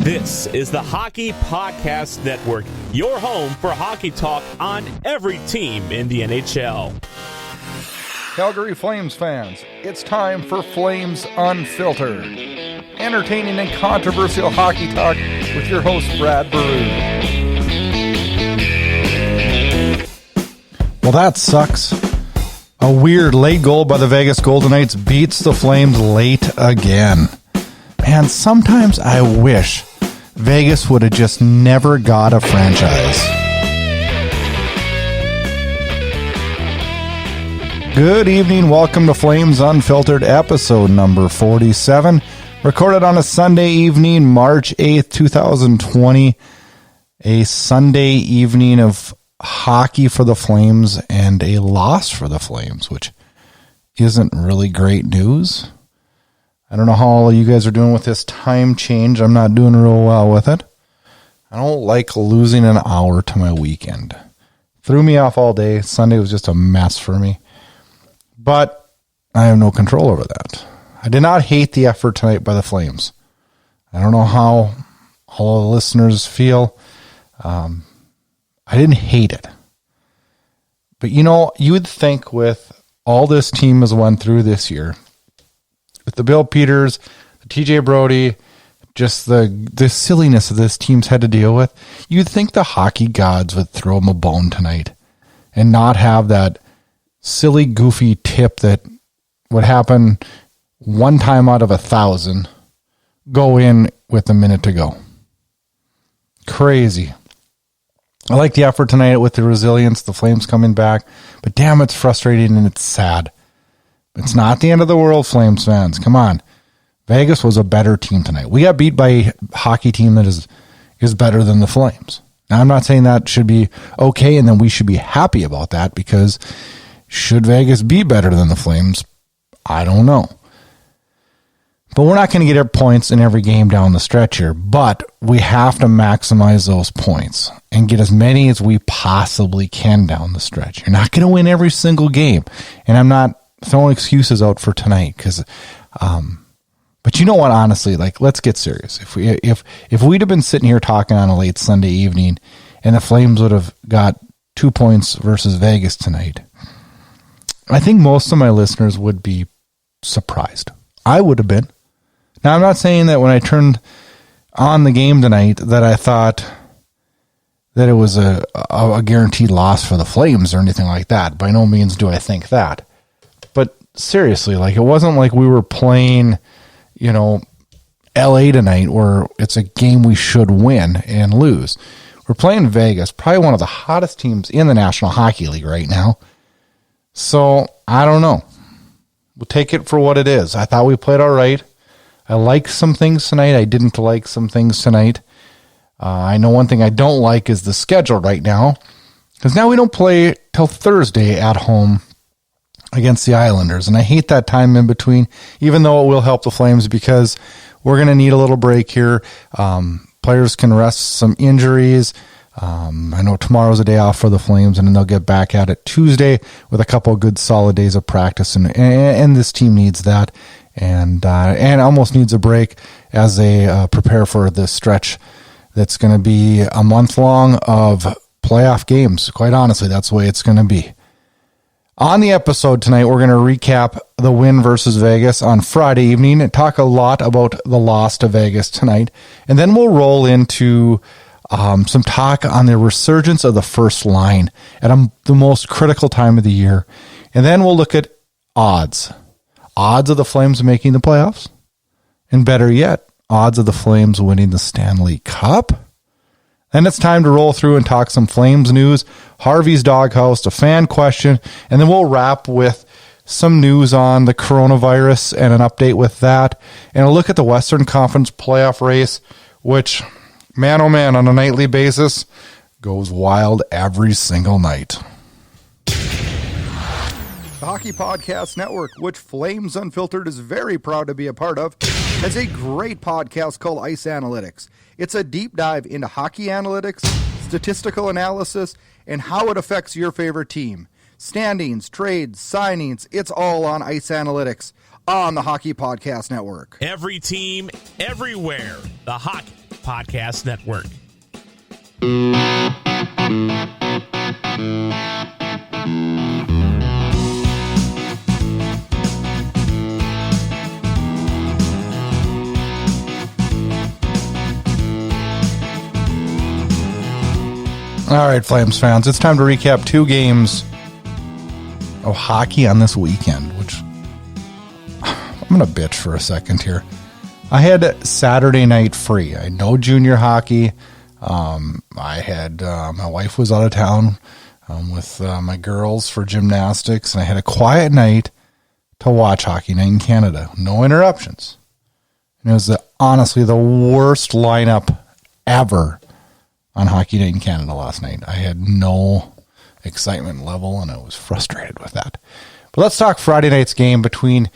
This is the Hockey Podcast Network, your home for hockey talk on every team in the NHL. Calgary Flames fans, it's time for Flames Unfiltered. Entertaining and controversial hockey talk with your host, Brad Brodie. Well, that sucks. A weird late goal by the Vegas Golden Knights beats the Flames late again. Man, sometimes I wish Vegas would have just never got a franchise. Good evening. Welcome to Flames Unfiltered, episode number 47. Recorded on a Sunday evening, March 8th, 2020. A Sunday evening of hockey for the Flames and a loss for the Flames, which isn't really great news. I don't know how all you guys are doing with this time change. I'm not doing real well with it. I don't like losing an hour to my weekend. Threw me off all day. Sunday was just a mess for me. But I have no control over that. I did not hate the effort tonight by the Flames. I don't know how all the listeners feel. I didn't hate it. But you know, you would think with all this team has went through this year, with the Bill Peters, the TJ Brodie, just the silliness of this team's had to deal with, you'd think the hockey gods would throw them a bone tonight and not have that silly, goofy tip that would happen one time out of 1,000 go in with a minute to go. Crazy. I like the effort tonight with the resilience, the Flames coming back, but damn, it's frustrating and it's sad. It's not the end of the world, Flames fans. Come on. Vegas was a better team tonight. We got beat by a hockey team that is better than the Flames. Now, I'm not saying that should be okay, and then we should be happy about that, because should Vegas be better than the Flames? I don't know. But we're not going to get points in every game down the stretch here, but we have to maximize those points and get as many as we possibly can down the stretch. You're not going to win every single game, and I'm not throwing excuses out for tonight, because but you know what, honestly, like, let's get serious. If we'd have been sitting here talking on a late Sunday evening and the Flames would have got 2 points versus Vegas tonight, I think most of my listeners would be surprised. I would have been. Now, I'm not saying that when I turned on the game tonight that I thought that it was a guaranteed loss for the Flames or anything like that. By no means do I think that. But seriously, like, it wasn't like we were playing, you know, LA tonight where it's a game we should win and lose. We're playing Vegas, probably one of the hottest teams in the National Hockey League right now. So, I don't know. We'll take it for what it is. I thought we played all right. I liked some things tonight. I didn't like some things tonight. I know one thing I don't like is the schedule right now, because now we don't play till Thursday at home against the Islanders, and I hate that time in between, even though it will help the Flames, because we're going to need a little break here. Players can rest some injuries. I know tomorrow's a day off for the Flames, and then they'll get back at it Tuesday with a couple of good solid days of practice, and this team needs that, and almost needs a break as they prepare for this stretch that's going to be a month long of playoff games. Quite honestly, that's the way it's going to be. On the episode tonight, we're going to recap the win versus Vegas on Friday evening and talk a lot about the loss to Vegas tonight, and then we'll roll into some talk on the resurgence of the first line at the most critical time of the year. And then we'll look at odds of the Flames making the playoffs, and better yet, odds of the Flames winning the Stanley Cup. Then it's time to roll through and talk some Flames news, Harvey's Doghouse, a fan question, and then we'll wrap with some news on the coronavirus and an update with that, and a look at the Western Conference playoff race, which, man oh man, on a nightly basis, goes wild every single night. The Hockey Podcast Network, which Flames Unfiltered is very proud to be a part of, has a great podcast called Ice Analytics. It's a deep dive into hockey analytics, statistical analysis, and how it affects your favorite team. Standings, trades, signings, it's all on Ice Analytics on the Hockey Podcast Network. Every team, everywhere. The Hockey Podcast Network. All right, Flames fans, it's time to recap 2 games of hockey on this weekend, which I'm going to bitch for a second here. I had Saturday night free. I had no junior hockey. I had my wife was out of town with my girls for gymnastics, and I had a quiet night to watch Hockey Night in Canada. No interruptions. And it was honestly the worst lineup ever on Hockey Night in Canada last night. I had no excitement level, and I was frustrated with that. But let's talk Friday night's game between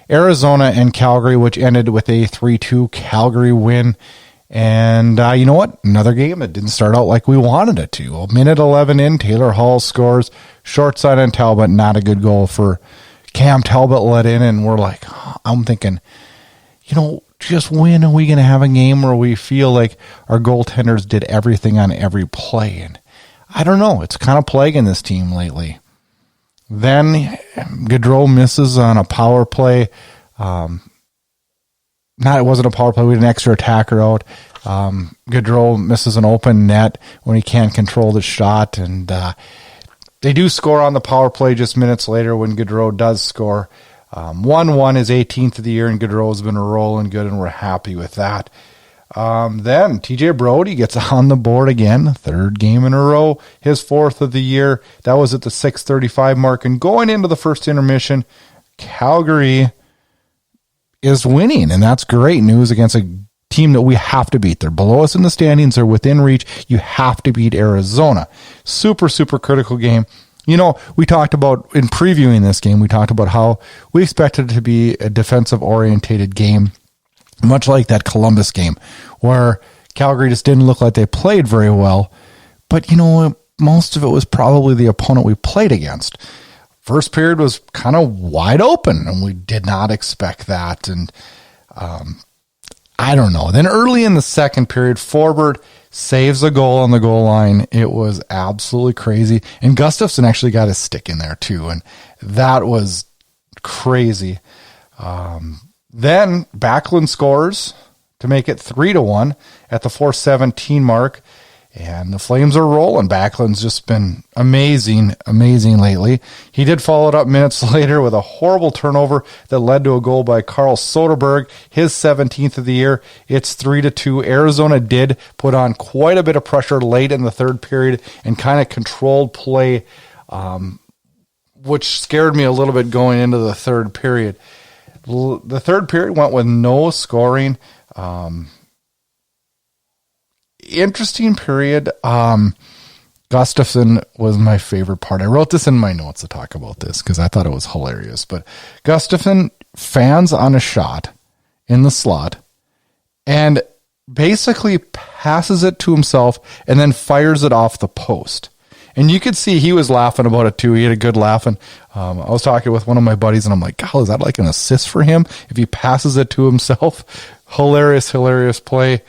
Arizona and Calgary, which ended with a 3-2 Calgary win. And you know what? Another game that didn't start out like we wanted it to. A minute 11 in, Taylor Hall scores. Short side on Talbot, not a good goal for Cam. Talbot let in, and we're like, I'm thinking, just when are we going to have a game where we feel like our goaltenders did everything on every play? And I don't know. It's kind of plaguing this team lately. Then Gaudreau misses on a power play. It wasn't a power play. We had an extra attacker out. Gaudreau misses an open net when he can't control the shot. And they do score on the power play just minutes later when Gaudreau does score. 1-1 is 18th of the year, and Gaudreau's been rolling good, and we're happy with that. Then TJ Brodie gets on the board again, 3rd game in a row, his 4th of the year. That was at the 6:35 mark, and going into the first intermission, Calgary is winning, and that's great news against a team that we have to beat. They're below us in the standings. They're within reach. You have to beat Arizona. Super, super critical game. We talked about, in previewing this game, we talked about how we expected it to be a defensive-orientated game, much like that Columbus game, where Calgary just didn't look like they played very well. But, most of it was probably the opponent we played against. First period was kind of wide open, and we did not expect that. And I don't know. Then early in the second period, Forbort saves a goal on the goal line. It was absolutely crazy. And Gustafsson actually got his stick in there too. And that was crazy. Then Backlund scores to make it 3-1 at the 4:17 mark. And the Flames are rolling. Backlund's just been amazing lately. He did follow it up minutes later with a horrible turnover that led to a goal by Carl Soderberg, his 17th of the year. It's 3-2. Arizona did put on quite a bit of pressure late in the third period and kind of controlled play, which scared me a little bit going into the third period. The third period went with no scoring. Interesting period. Gustafsson was my favorite part. I wrote this in my notes to talk about this because I thought it was hilarious. But Gustafsson fans on a shot in the slot and basically passes it to himself and then fires it off the post. And you could see he was laughing about it too. He had a good laugh. And I was talking with one of my buddies, and I'm like, God, is that like an assist for him if he passes it to himself? Hilarious play.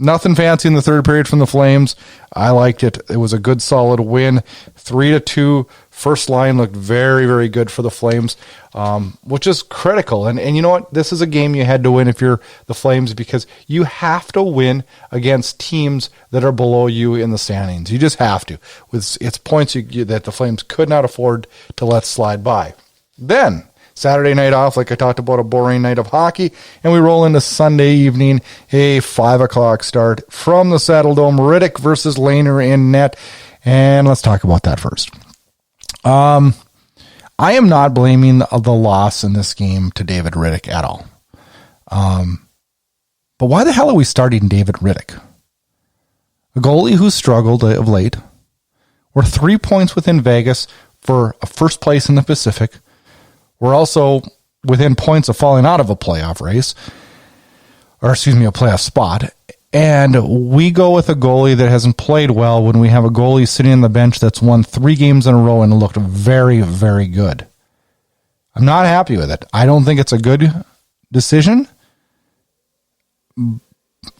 Nothing fancy in the third period from the Flames. I liked it. It was a good, solid win. 3-2. First line looked very, very good for the Flames, which is critical. And you know what? This is a game you had to win if you're the Flames, because you have to win against teams that are below you in the standings. You just have to. It's points that the Flames could not afford to let slide by. Then Saturday night off, like I talked about, a boring night of hockey, and we roll into Sunday evening, a 5 o'clock start from the Saddle Dome. Riddick versus Lehner in net, and let's talk about that first. I am not blaming the loss in this game to David Riddick at all. But why the hell are we starting David Riddick? A goalie who struggled of late. We're 3 points within Vegas for a first place in the Pacific. We're also within points of falling out of a playoff race, a playoff spot. And we go with a goalie that hasn't played well when we have a goalie sitting on the bench that's won 3 games in a row and looked very, very good. I'm not happy with it. I don't think it's a good decision.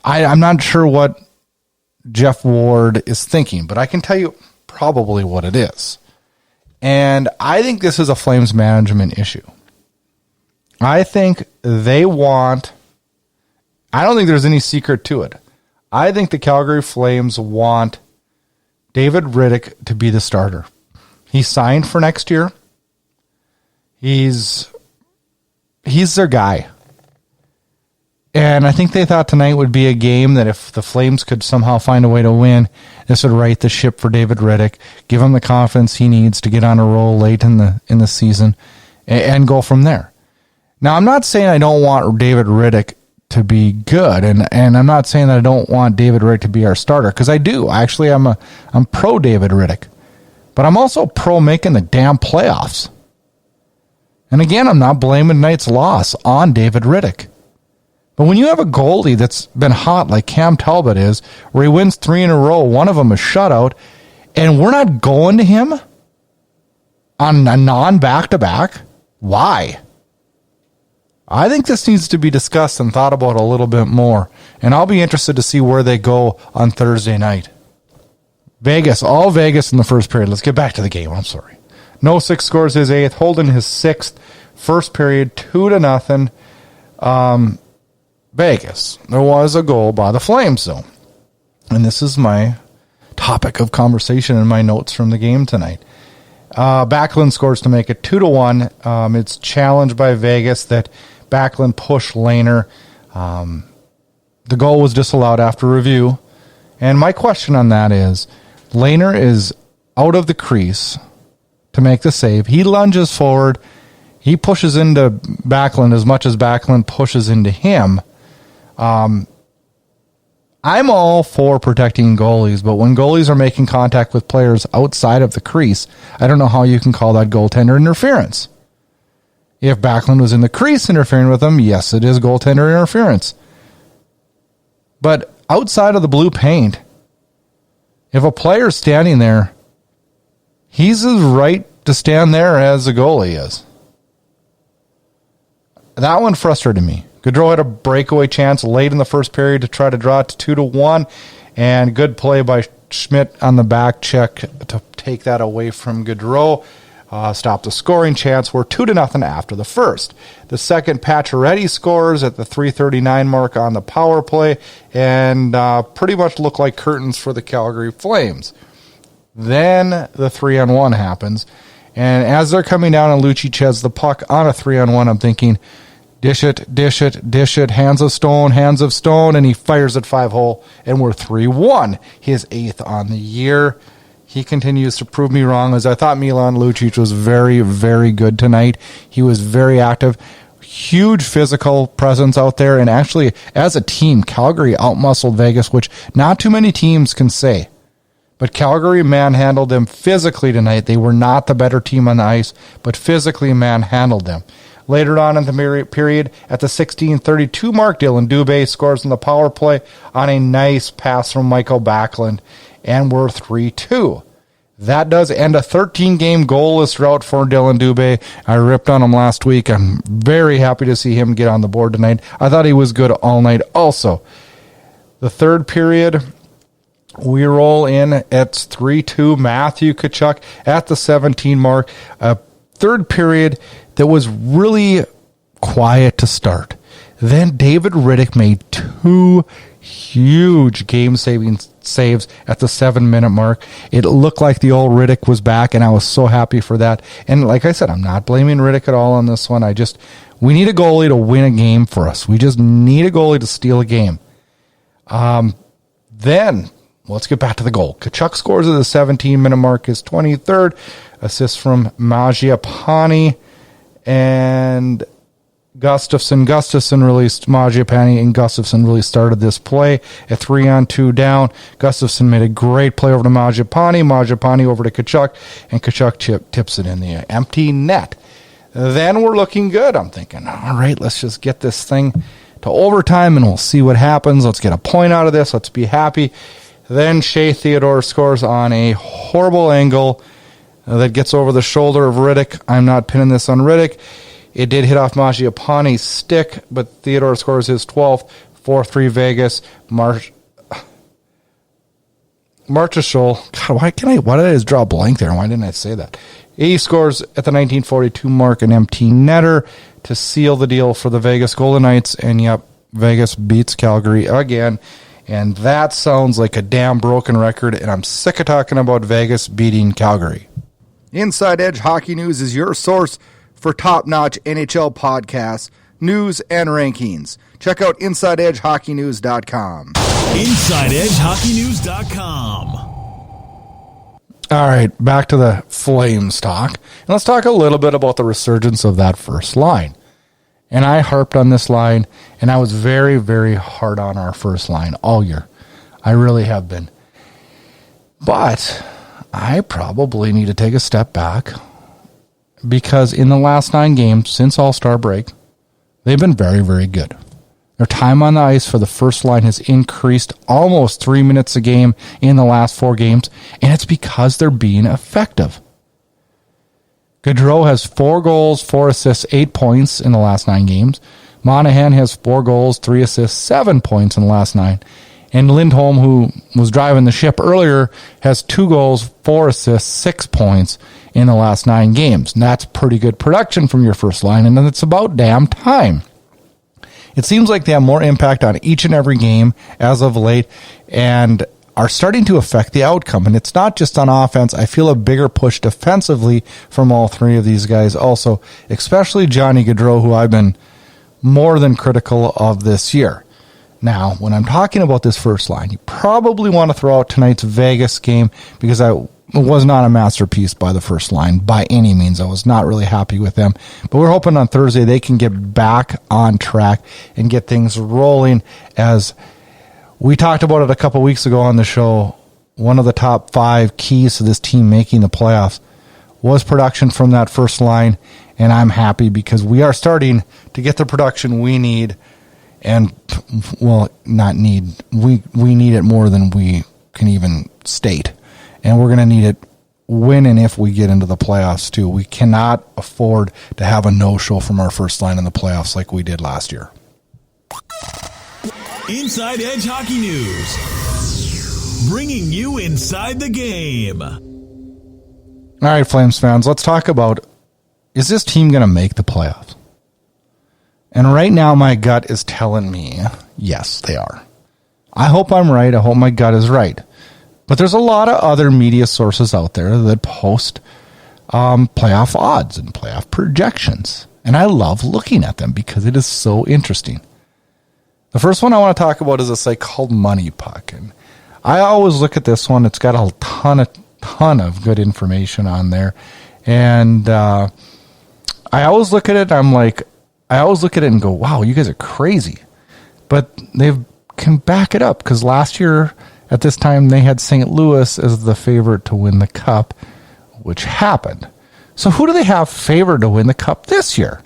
I'm not sure what Jeff Ward is thinking, but I can tell you probably what it is. And I think this is a Flames management issue. I think they want, I don't think there's any secret to it. I think the Calgary Flames want David Rittich to be the starter. He signed for next year. He's their guy. And I think they thought tonight would be a game that if the Flames could somehow find a way to win, this would right the ship for David Rittich, give him the confidence he needs to get on a roll late in the season, and go from there. Now, I'm not saying I don't want David Rittich to be good, and I'm not saying that I don't want David Rittich to be our starter, because I do. Actually, I'm pro David Rittich, but I'm also pro making the damn playoffs. And again, I'm not blaming tonight's loss on David Rittich. But when you have a goalie that's been hot like Cam Talbot is, where he wins 3 in a row, one of them a shutout, and we're not going to him on a non-back-to-back, why? I think this needs to be discussed and thought about a little bit more, and I'll be interested to see where they go on Thursday night. Vegas, all Vegas in the first period. Let's get back to the game. I'm sorry. Nosek scores his 8th, Holden his 6th. First period, 2-0. Vegas. There was a goal by the Flames, though. And this is my topic of conversation in my notes from the game tonight. Backlund scores to make it 2-1. It's challenged by Vegas that Backlund pushed Lehner. The goal was disallowed after review. And my question on that is, Lehner is out of the crease to make the save. He lunges forward. He pushes into Backlund as much as Backlund pushes into him. I'm all for protecting goalies, but when goalies are making contact with players outside of the crease, I don't know how you can call that goaltender interference. If Backlund was in the crease interfering with him, yes, it is goaltender interference. But outside of the blue paint, if a player's standing there, he's as right to stand there as the goalie is. That one frustrated me. Gaudreau had a breakaway chance late in the first period to try to draw it to 2-1, and good play by Schmidt on the back check to take that away from Gaudreau. Stop the scoring chance. We're 2-0 after the first. The second, Pacioretty scores at the 3:39 mark on the power play, and pretty much look like curtains for the Calgary Flames. Then the 3-on-1 happens, and as they're coming down and Lucic has the puck on a 3-on-1, I'm thinking, dish it, hands of stone, and he fires at 5-hole, and we're 3-1, his 8th on the year. He continues to prove me wrong, as I thought Milan Lucic was very, very good tonight. He was very active, huge physical presence out there, and actually, as a team, Calgary outmuscled Vegas, which not too many teams can say. But Calgary manhandled them physically tonight. They were not the better team on the ice, but physically manhandled them. Later on in the period, at the 16:32 mark, Dylan Dubé scores on the power play on a nice pass from Michael Backlund, and we're 3-2. That does end a 13-game goalless drought for Dylan Dubé. I ripped on him last week. I'm very happy to see him get on the board tonight. I thought he was good all night also. The third period, we roll in at 3-2. Matthew Tkachuk at the 17 mark. A third period that was really quiet to start. Then David Rittich made 2 huge game-saving saves at the 7-minute mark. It looked like the old Rittich was back, and I was so happy for that. And like I said, I'm not blaming Rittich at all on this one. We need a goalie to win a game for us. We just need a goalie to steal a game. Then, let's get back to the goal. Tkachuk scores at the 17-minute mark, his 23rd. Assist from Mangiapane, and Gustafsson released Mangiapane, and Gustafsson really started this play at 3-on-2 down. Gustafsson made a great play over to Mangiapane over to Tkachuk, and Tkachuk tips it in the empty net. Then we're looking good. I'm thinking, all right, let's just get this thing to overtime, and we'll see what happens. Let's get a point out of this. Let's be happy. Then Shea Theodore scores on a horrible angle that gets over the shoulder of Rittich. I'm not pinning this on Rittich. It did hit off Mangiapane's stick, but Theodore scores his 12th. 4-3 Vegas. Marchessault. God, why did I just draw a blank there? Why didn't I say that? He scores at the 1942 mark, an empty netter to seal the deal for the Vegas Golden Knights. And yep, Vegas beats Calgary again. And that sounds like a damn broken record, and I'm sick of talking about Vegas beating Calgary. Inside Edge Hockey News is your source for top-notch NHL podcasts, news, and rankings. Check out InsideEdgeHockeyNews.com. InsideEdgeHockeyNews.com. All right, back to the Flames talk. And let's talk a little bit about the resurgence of that first line. And I harped on this line, and I was very, very hard on our first line all year. I really have been. But I probably need to take a step back, because in the last 9 games since All-Star break, they've been very, very good. Their time on the ice for the first line has increased almost 3 minutes a game in the last 4 games, and it's because they're being effective. Gaudreau has 4 goals, 4 assists, 8 points in the last 9 games. Monahan has 4 goals, 3 assists, 7 points in the last 9. And Lindholm, who was driving the ship earlier, has 2 goals, 4 assists, 6 points in the last 9 games. And that's pretty good production from your first line, and it's about damn time. It seems like they have more impact on each and every game as of late and are starting to affect the outcome. And it's not just on offense. I feel a bigger push defensively from all 3 of these guys also, especially Johnny Gaudreau, who I've been more than critical of this year. Now, when I'm talking about this first line, you probably want to throw out tonight's Vegas game, because it was not a masterpiece by the first line by any means. I was not really happy with them. But we're hoping on Thursday they can get back on track and get things rolling. As we talked about it a couple weeks ago on the show, one of the top 5 keys to this team making the playoffs was production from that first line. And I'm happy because we are starting to get the production we need. And, well, not need. We need it more than we can even state. And we're going to need it when and if we get into the playoffs, too. We cannot afford to have a no-show from our first line in the playoffs like we did last year. Inside Edge Hockey News, bringing you inside the game. All right, Flames fans, let's talk about, is this team going to make the playoffs? And right now, my gut is telling me, yes, they are. I hope I'm right. I hope my gut is right. But there's a lot of other media sources out there that post playoff odds and playoff projections. And I love looking at them because it is so interesting. The first one I want to talk about is a site called Money Puck. And I always look at this one. It's got a ton of good information on there. And I always look at it. I always look at it and go, wow, you guys are crazy. But they can back it up, because last year at this time they had St. Louis as the favorite to win the cup, which happened. So who do they have favored to win the cup this year?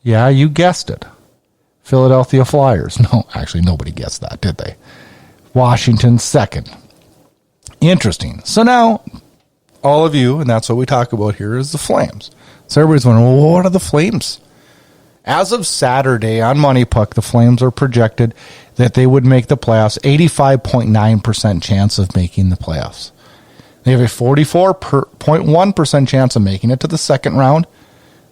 Yeah, you guessed it. Philadelphia Flyers. No, actually nobody guessed that, did they? Washington second. Interesting. So now all of you, and that's what we talk about here, is the Flames. So everybody's wondering, well, what are the Flames? As of Saturday on Money Puck, the Flames are projected that they would make the playoffs, 85.9% chance of making the playoffs. They have a 44.1% chance of making it to the second round.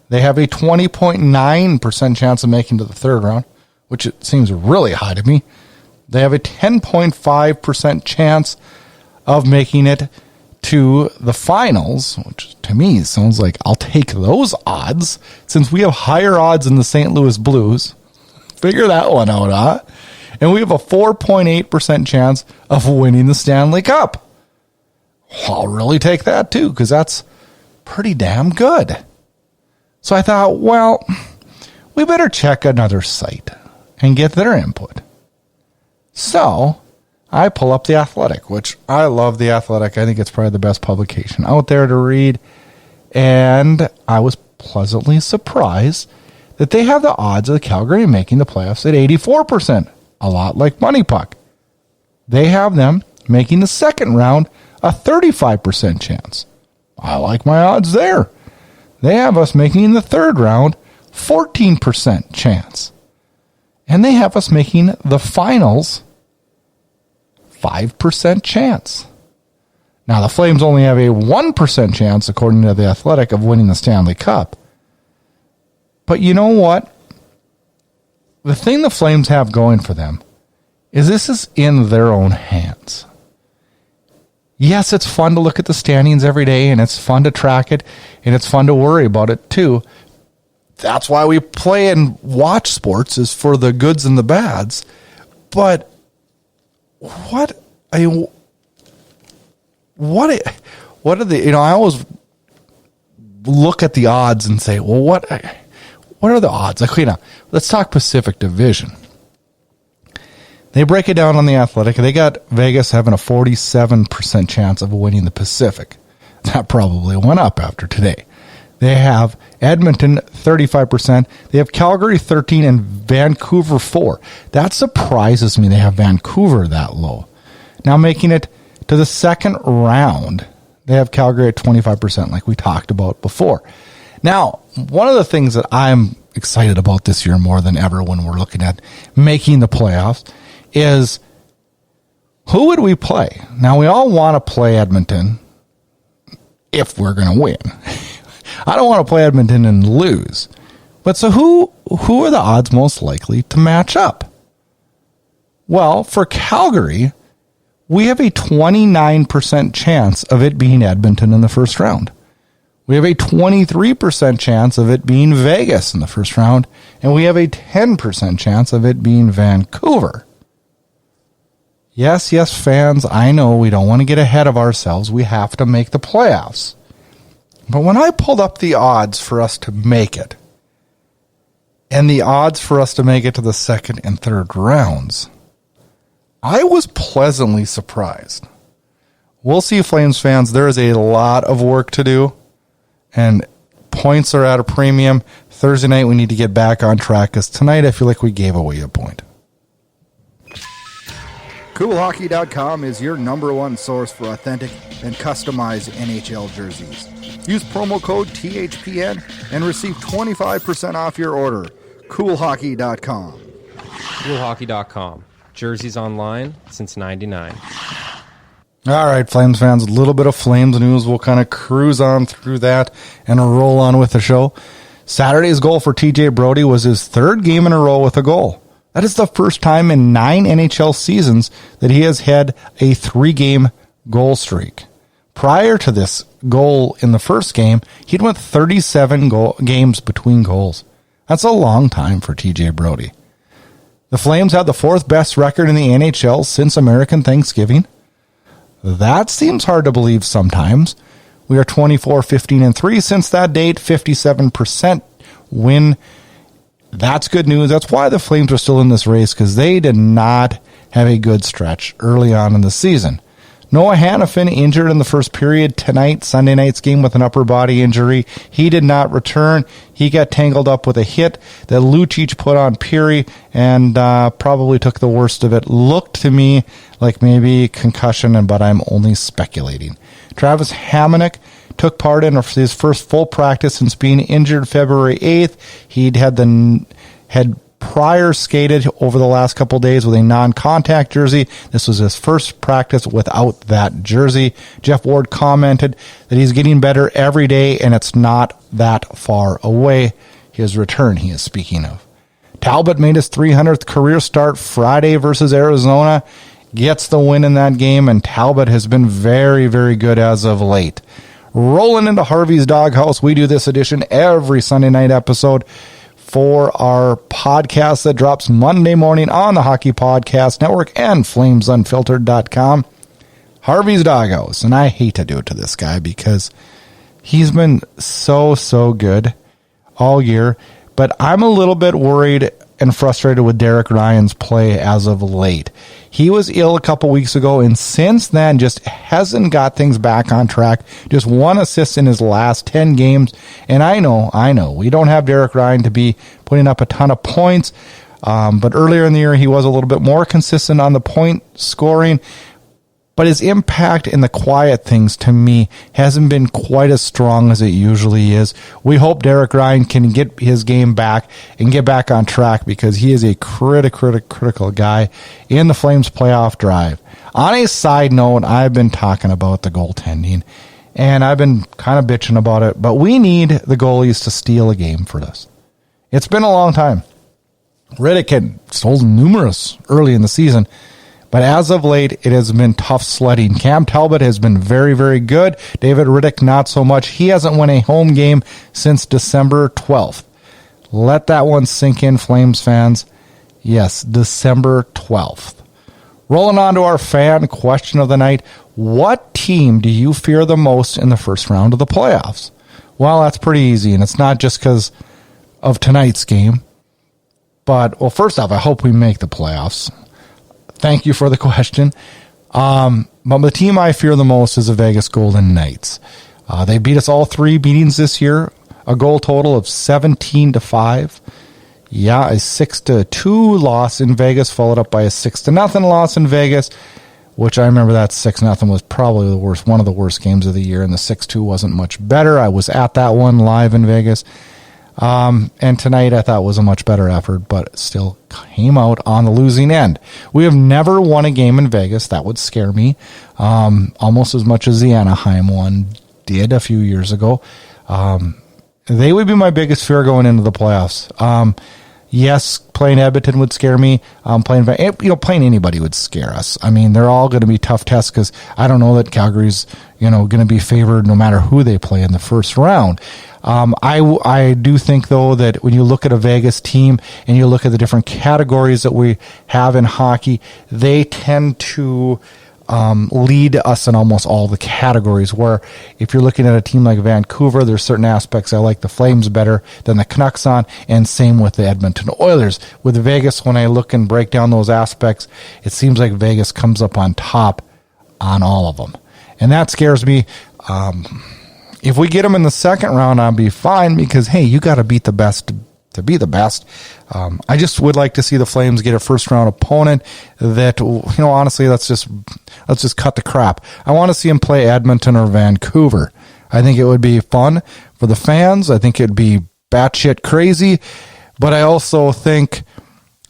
They have a 20.9% chance of making it to the third round, which it seems really high to me. They have a 10.5% chance of making it to the finals, which to me sounds like I'll take those odds, since we have higher odds in the St. Louis Blues. Figure that one out, huh? And we have a 4.8% chance of winning the Stanley Cup. I'll really take that too, because that's pretty damn good. So I thought, well, we better check another site and get their input. So I pull up The Athletic, which I love The Athletic. I think it's probably the best publication out there to read. And I was pleasantly surprised that they have the odds of the Calgary making the playoffs at 84%, a lot like Money Puck. They have them making the second round a 35% chance. I like my odds there. They have us making the third round 14% chance. And they have us making the finals 5% chance. Now, the Flames only have a 1% chance, according to The Athletic, of winning the Stanley Cup. But you know what? The thing the Flames have going for them is this is in their own hands. Yes, it's fun to look at the standings every day, and it's fun to track it, and it's fun to worry about it too. That's why we play and watch sports, is for the goods and the bads. But what are the, I always look at the odds and say, well, what are the odds? Like, let's talk Pacific Division. They break it down on The Athletic. They got Vegas having a 47% chance of winning the Pacific. That probably went up after today. They have Edmonton 35%. They have Calgary 13% and Vancouver 4%. That surprises me they have Vancouver that low. Now making it to the second round, they have Calgary at 25%, like we talked about before. Now, one of the things that I'm excited about this year more than ever when we're looking at making the playoffs is, who would we play? Now, we all want to play Edmonton if we're going to win. I don't want to play Edmonton and lose. But so who are the odds most likely to match up? Well, for Calgary, we have a 29% chance of it being Edmonton in the first round. We have a 23% chance of it being Vegas in the first round, and we have a 10% chance of it being Vancouver. Yes, fans, I know we don't want to get ahead of ourselves. We have to make the playoffs. But when I pulled up the odds for us to make it, and the odds for us to make it to the second and third rounds, I was pleasantly surprised. We'll see, Flames fans, there is a lot of work to do, and points are at a premium. Thursday night, we need to get back on track, because tonight I feel like we gave away a point. CoolHockey.com is your number one source for authentic and customized NHL jerseys. Use promo code THPN and receive 25% off your order. CoolHockey.com. CoolHockey.com. Jerseys online since '99. All right, Flames fans, a little bit of Flames news. We'll kind of cruise on through that and roll on with the show. Saturday's goal for TJ Brodie was his third game in a row with a goal. That is the first time in 9 NHL seasons that he has had a 3-game goal streak. Prior to this goal in the first game, he'd went 37 games between goals. That's a long time for TJ Brodie. The Flames had the 4th best record in the NHL since American Thanksgiving. That seems hard to believe sometimes. We are 24-15-3 since that date, 57% win. That's good news. That's why the Flames are still in this race, because they did not have a good stretch early on in the season. Noah Hanifin injured in the first period tonight, Sunday night's game, with an upper body injury. He did not return. He got tangled up with a hit that Lucic put on Peary and probably took the worst of it. Looked to me like maybe concussion, but I'm only speculating. Travis Hamonic took part in his first full practice since being injured February 8th. He'd had prior skated over the last couple of days with a non-contact jersey. This was his first practice without that jersey. Jeff Ward commented that he's getting better every day, and it's not that far away. His return, he is speaking of. Talbot made his 300th career start Friday versus Arizona. Gets the win in that game, and Talbot has been very, very good as of late. Rolling into Harvey's Doghouse, we do this edition every Sunday night episode for our podcast that drops Monday morning on the Hockey Podcast Network and FlamesUnfiltered.com. Harvey's Doghouse, and I hate to do it to this guy because he's been so good all year, but I'm a little bit worried and frustrated with Derek Ryan's play as of late. He was ill a couple weeks ago, and since then just hasn't got things back on track. Just 1 assist in his last 10 games. And I know, we don't have Derek Ryan to be putting up a ton of points. But earlier in the year, he was a little bit more consistent on the point scoring. but his impact in the quiet things to me hasn't been quite as strong as it usually is. We hope Derek Ryan can get his game back and get back on track, because he is a critical guy in the Flames playoff drive. On a side note, I've been talking about the goaltending, and I've been kind of bitching about it, but we need the goalies to steal a game for this. It's been a long time. Rittich had stolen numerous early in the season, but as of late, it has been tough sledding. Cam Talbot has been very, very good. David Rittich, not so much. He hasn't won a home game since December 12th. Let that one sink in, Flames fans. Yes, December 12th. Rolling on to our fan question of the night. What team do you fear the most in the first round of the playoffs? Well, that's pretty easy, and it's not just because of tonight's game. But, well, first off, I hope we make the playoffs. Thank you for the question. But the team I fear the most is the Vegas Golden Knights. They beat us all 3 beatings this year, a goal total of 17-5. Yeah, a 6-2 loss in Vegas, followed up by a 6-0 loss in Vegas, which I remember that 6-0 was probably the worst, one of the worst games of the year, and the 6-2 wasn't much better. I was at that one live in Vegas. And tonight I thought was a much better effort, but still came out on the losing end. We have never won a game in Vegas. That would scare me, almost as much as the Anaheim one did a few years ago. They would be my biggest fear going into the playoffs. Yes, playing Edmonton would scare me. Playing anybody would scare us. I mean, they're all going to be tough tests, because I don't know that Calgary's, going to be favored no matter who they play in the first round. I do think, though, that when you look at a Vegas team and you look at the different categories that we have in hockey, they tend to lead us in almost all the categories, where if you're looking at a team like Vancouver, there's certain aspects I like the Flames better than the Canucks on, and same with the Edmonton Oilers. With Vegas, when I look and break down those aspects, it seems like Vegas comes up on top on all of them. And that scares me. If we get them in the second round, I'll be fine, because, hey, you got to beat the best to be the best. I just would like to see the Flames get a first round opponent that, honestly, let's just cut the crap. I want to see them play Edmonton or Vancouver. I think it would be fun for the fans. I think it'd be batshit crazy, but I also think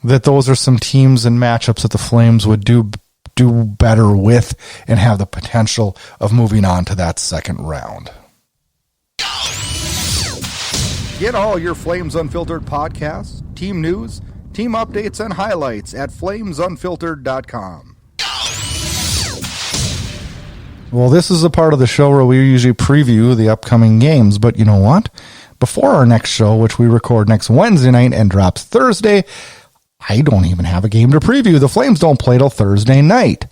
that those are some teams and matchups that the Flames would do better with and have the potential of moving on to that second round. Get all your Flames Unfiltered podcasts, team news, team updates, and highlights at flamesunfiltered.com. Well, this is a part of the show where we usually preview the upcoming games, but you know what? Before our next show, which we record next Wednesday night and drops Thursday, I don't even have a game to preview. The Flames don't play till Thursday night.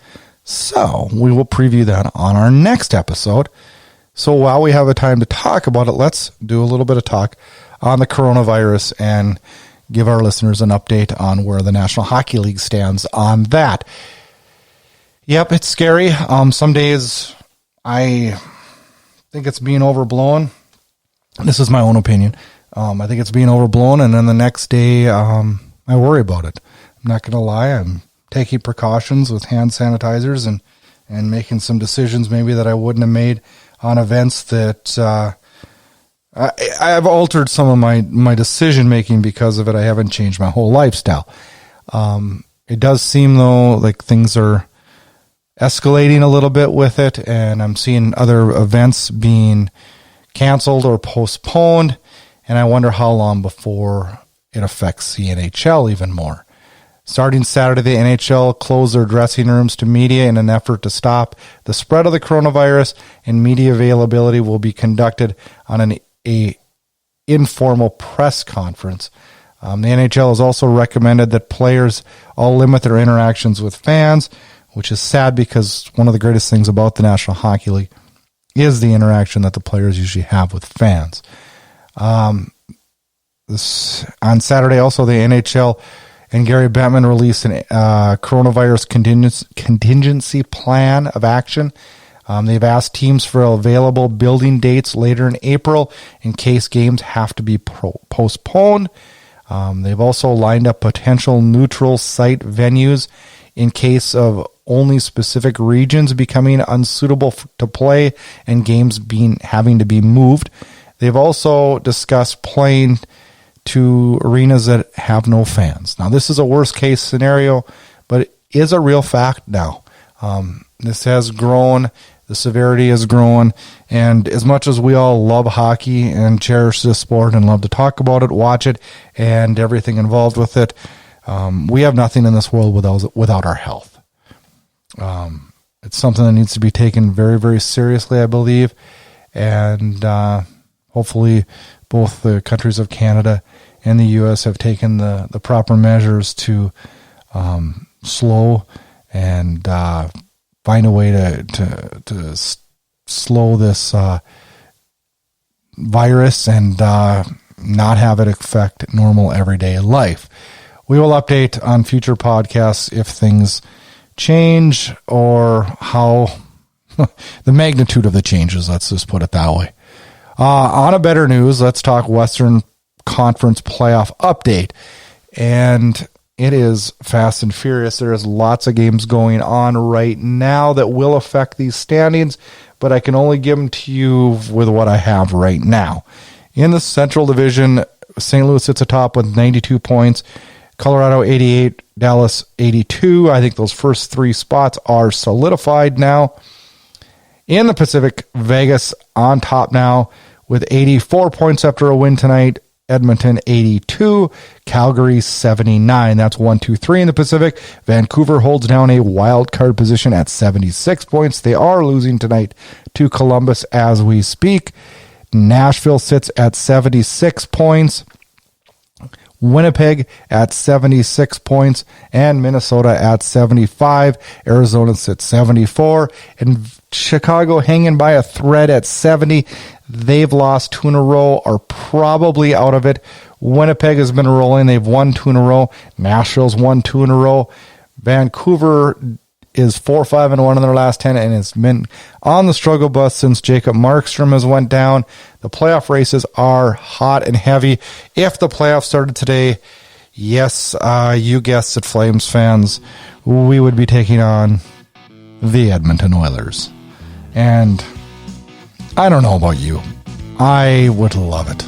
So we will preview that on our next episode. So while we have a time to talk about it, let's do a little bit of talk on the coronavirus and give our listeners an update on where the National Hockey League stands on that. Yep, it's scary. Some days I think it's being overblown. This is my own opinion. I think it's being overblown, and then the next day I worry about it. I'm not going to lie. I'm taking precautions with hand sanitizers and making some decisions maybe that I wouldn't have made on events that I've altered some of my decision making because of it. I haven't changed my whole lifestyle. It does seem, though, like things are escalating a little bit with it, and I'm seeing other events being canceled or postponed, and I wonder how long before it affects the NHL even more. Starting Saturday, the NHL closed their dressing rooms to media in an effort to stop the spread of the coronavirus, and media availability will be conducted on an informal press conference. The NHL has also recommended that players all limit their interactions with fans, which is sad because one of the greatest things about the National Hockey League is the interaction that the players usually have with fans. On Saturday, also, the NHL and Gary Bettman released a coronavirus contingency plan of action. They've asked teams for available building dates later in April in case games have to be postponed. They've also lined up potential neutral site venues in case of only specific regions becoming unsuitable to play and games having to be moved. They've also discussed playing to arenas that have no fans. Now, this is a worst case scenario, but it is a real fact now. This has grown. The severity has grown. And as much as we all love hockey and cherish this sport and love to talk about it, watch it, and everything involved with it, we have nothing in this world without our health. It's something that needs to be taken very, very seriously, I believe. And hopefully both the countries of Canada and the U.S. have taken the proper measures to slow and find a way to slow this virus and not have it affect normal everyday life. We will update on future podcasts if things change or how the magnitude of the changes, let's just put it that way. On a better news, let's talk Western Conference playoff update. And it is fast and furious. There is lots of games going on right now that will affect these standings, but I can only give them to you with what I have right now. In the Central Division, St. Louis sits atop with 92 points, Colorado 88, Dallas 82. I think those first three spots are solidified now. In the Pacific, Vegas on top now with 84 points after a win tonight. Edmonton 82, Calgary 79. That's 1, 2, 3 in the Pacific. Vancouver holds down a wild card position at 76 points. They are losing tonight to Columbus as we speak. Nashville sits at 76 points. Winnipeg at 76 points, and Minnesota at 75. Arizona sits 74, and Chicago hanging by a thread at 70. They've lost 2 in a row, are probably out of it. Winnipeg has been rolling. They've won 2 in a row. Nashville's won 2 in a row. Vancouver is 4-5-1 in their last 10, and it's been on the struggle bus since Jacob Markstrom has went down. The playoff races are hot and heavy. If the playoffs started today, yes, you guessed it, Flames fans, we would be taking on the Edmonton Oilers. And I don't know about you. I would love it.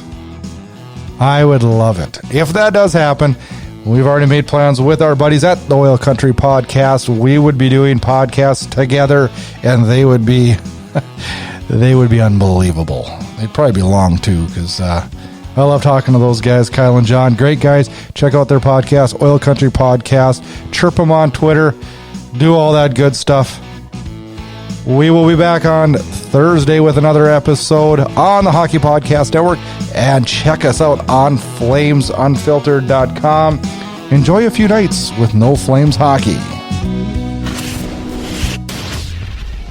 I would love it. If that does happen, we've already made plans with our buddies at the Oil Country Podcast. We would be doing podcasts together, and they would be unbelievable. They'd probably be long too, because I love talking to those guys, Kyle and John. Great guys. Check out their podcast, Oil Country Podcast. Chirp them on Twitter. Do all that good stuff. We will be back on Thursday with another episode on the Hockey Podcast Network, and check us out on FlamesUnfiltered.com. Enjoy a few nights with no Flames hockey.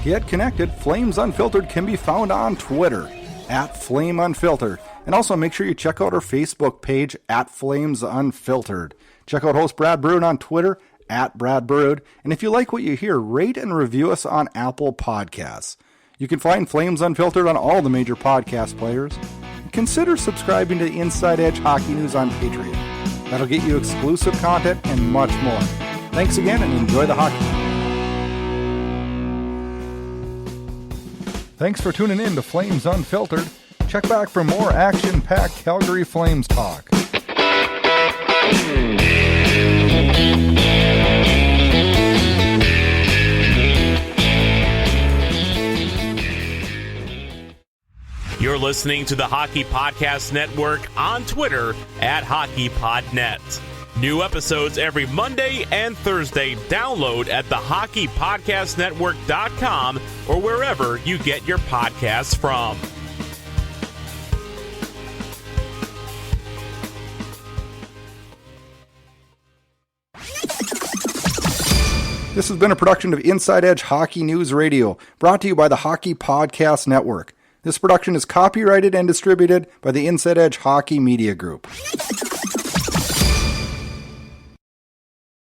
Get connected. Flames Unfiltered can be found on Twitter at Flame Unfiltered. And also make sure you check out our Facebook page at Flames Unfiltered. Check out host Brad Brood on Twitter at Brad Brood. And if you like what you hear, rate and review us on Apple Podcasts. You can find Flames Unfiltered on all the major podcast players. Consider subscribing to Inside Edge Hockey News on Patreon. That'll get you exclusive content and much more. Thanks again and enjoy the hockey. Thanks for tuning in to Flames Unfiltered. Check back for more action-packed Calgary Flames talk. You're listening to the Hockey Podcast Network on Twitter at HockeyPodNet. New episodes every Monday and Thursday. Download at thehockeypodcastnetwork.com or wherever you get your podcasts from. This has been a production of Inside Edge Hockey News Radio, brought to you by the Hockey Podcast Network. This production is copyrighted and distributed by the Inside Edge Hockey Media Group.